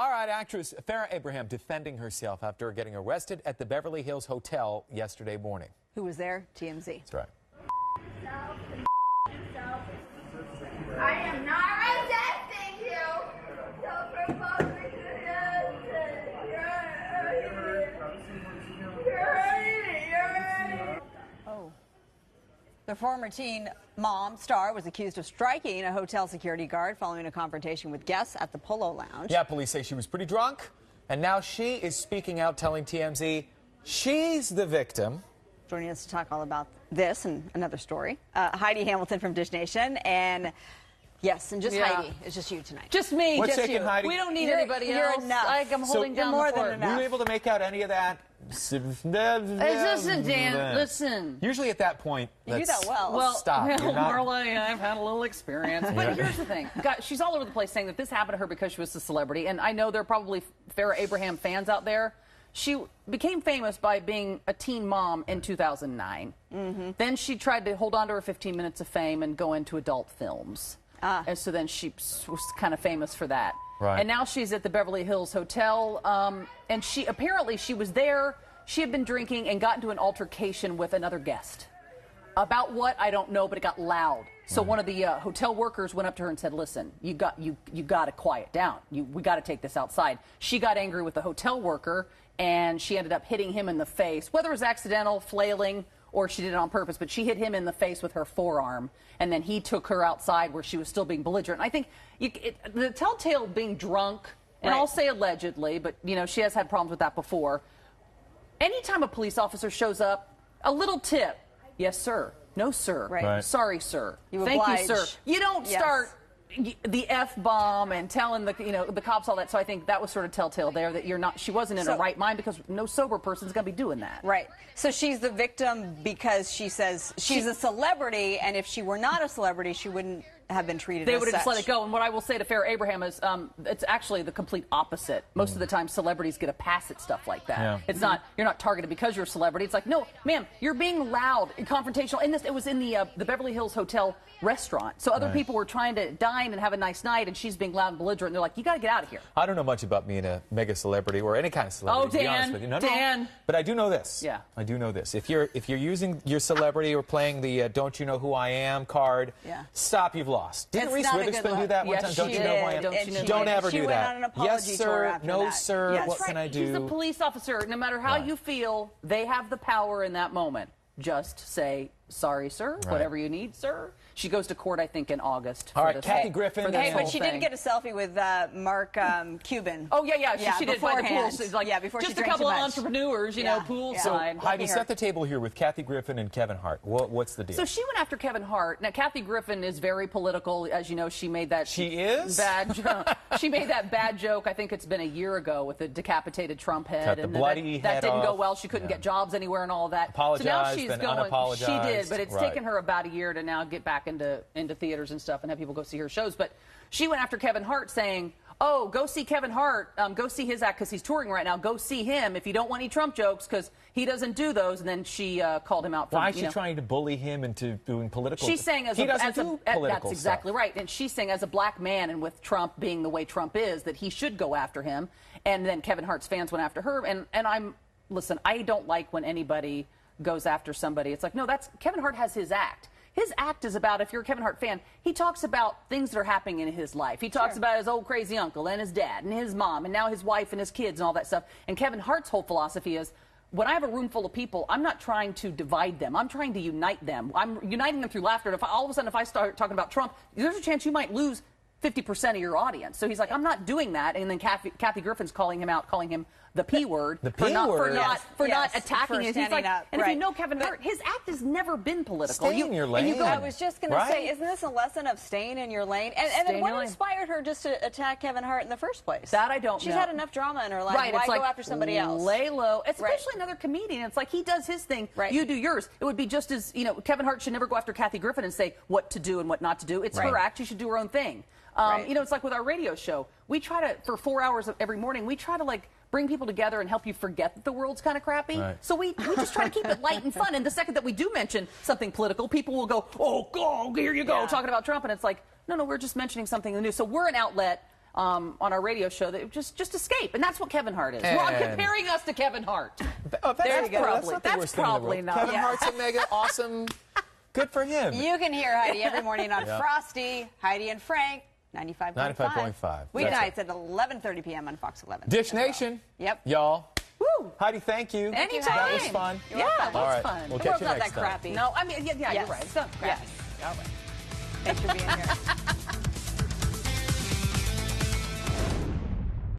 All right, actress Farrah Abraham defending herself after getting arrested at the Beverly Hills Hotel yesterday morning. Who was there? TMZ. That's right. I am not resisting you. Oh. The former teen mom star was accused of striking a hotel security guard following a confrontation with guests at the Polo Lounge. Yeah, police say she was pretty drunk, and now she is speaking out, telling TMZ she's the victim. Joining us to talk all about this and another story, Heidi Hamilton from Dish Nation, and yes, and just Heidi. It's just you tonight. Just me. What's just shaking, you. Heidi? We don't need You're anybody else. enough. I'm holding down more the fort. than enough. Were you able to make out any of that? Listen, Dan, listen. Usually at that point, You do that well. Well, stop. You're not... Marla, I've had a little experience. But here's the thing. God, she's all over the place saying that this happened to her because she was a celebrity. And I know there are probably Farrah Abraham fans out there. She became famous by being a teen mom in 2009. Then she tried to hold on to her 15 minutes of fame and go into adult films. And so then she was kind of famous for that. Right. And now she's at the Beverly Hills Hotel. And she was there. She had been drinking and got into an altercation with another guest. About what, I don't know, but it got loud. So one of the hotel workers went up to her and said, listen, you got to quiet down. We got to take this outside. She got angry with the hotel worker, and she ended up hitting him in the face, whether it was accidental, flailing, or she did it on purpose, but she hit him in the face with her forearm, and then he took her outside where she was still being belligerent. I think the telltale being drunk, and I'll say allegedly, but you know she has had problems with that before. Anytime a police officer shows up, a little tip. Yes, sir. No, sir. Right. Sorry, sir. You Thank oblige. you, sir. You don't start the F-bomb and telling the cops all that. So I think that was sort of telltale there that she wasn't in her right mind, because no sober person's going to be doing that. Right. So she's the victim because she says she's a celebrity, and if she were not a celebrity, she wouldn't have been treated They as would have such. just let it go. And what I will say to Farrah Abraham is it's actually the complete opposite. Most of the time, celebrities get a pass at stuff like that. Yeah. It's not, you're not targeted because you're a celebrity. It's like, no, ma'am, you're being loud and confrontational. It was in the Beverly Hills Hotel restaurant. So other people were trying to dine and have a nice night, and she's being loud and belligerent. And they're like, you got to get out of here. I don't know much about being a mega celebrity or any kind of celebrity, to be honest with you. No, Dan. But I do know this. Yeah. I do know this. If you're using your celebrity or playing the don't you know who I am card, stop, you've lost. Didn't Reese Witherspoon do that one time? Don't you know who I am? Don't ever do that. She went on an apology yes, tour sir. after No, that. sir. Yes. What can I do? She's a police officer. No matter how you feel, they have the power in that moment. Just say, sorry, sir, whatever you need, sir. She goes to court, I think, in August. All right, Kathy Griffin. Hey, but she did get a selfie with Mark Cuban. Oh, yeah. She did by the pool. So like, before just she a drank couple too of much. entrepreneurs, you know, poolside. So, Heidi, set the table here with Kathy Griffin and Kevin Hart. What's the deal? So she went after Kevin Hart. Now, Kathy Griffin is very political. As you know, she made that bad joke. She made that bad joke, I think it's been a year ago, with the decapitated Trump head. Cut the bloody head that didn't off. go well. She couldn't get jobs anywhere and all of that. Apologized, so now she's then going. unapologized. She did, but it's taken her about a year to now get back into theaters and stuff and have people go see her shows. But she went after Kevin Hart, saying, oh, go see Kevin Hart, go see his act because he's touring right now. Go see him if you don't want any Trump jokes, because he doesn't do those. And then she called him out for, why is she trying to bully him into doing political? She's saying that's exactly right. And she's saying as a black man, and with Trump being the way Trump is, that he should go after him. And then Kevin Hart's fans went after her. And listen, I don't like when anybody goes after somebody. It's like, no, Kevin Hart has his act. His act is about, if you're a Kevin Hart fan, he talks about things that are happening in his life. He talks about his old crazy uncle and his dad and his mom and now his wife and his kids and all that stuff. And Kevin Hart's whole philosophy is, when I have a room full of people, I'm not trying to divide them. I'm trying to unite them. I'm uniting them through laughter. And all of a sudden, if I start talking about Trump, there's a chance you might lose 50% of your audience. So he's like, I'm not doing that. And then Kathy Griffin's calling him out, calling him the P word. The P word. For not attacking it. He's like, up. and if you know Kevin Hart, his act has never been political. Stay in your lane. I was just going to say, isn't this a lesson of staying in your lane? And then what inspired her just to attack Kevin Hart in the first place? That I don't know. She's had enough drama in her life. Right. Why It's go like, after somebody else? Lay low. Especially another comedian. It's like he does his thing. Right. You do yours. It would be just as, Kevin Hart should never go after Kathy Griffin and say what to do and what not to do. It's her act. She should do her own thing. It's like with our radio show. We try to, for 4 hours every morning, we try to bring people together and help you forget that the world's kind of crappy. Right. So we just try to keep it light and fun. And the second that we do mention something political, people will go, oh, here you go, talking about Trump. And it's like, no, we're just mentioning something in the news. So we're an outlet. on our radio show that just escape, and that's what Kevin Hart is. Well, I'm comparing us to Kevin Hart. Oh, That's probably not. Kevin Hart's a mega awesome. Good for him. You can hear Heidi every morning on Frosty, Heidi and Frank, 95.5. 95.5. Weeknights at 11:30 p.m. on Fox 11. Dish Nation. Yep. Y'all. Woo. Heidi, thank you. Anytime. That was fun. Yeah, it was fun. We'll The catch world's you not next that time. crappy. No, I mean, yeah, you're right. It's not crappy. Yes. All right. Thanks for being here.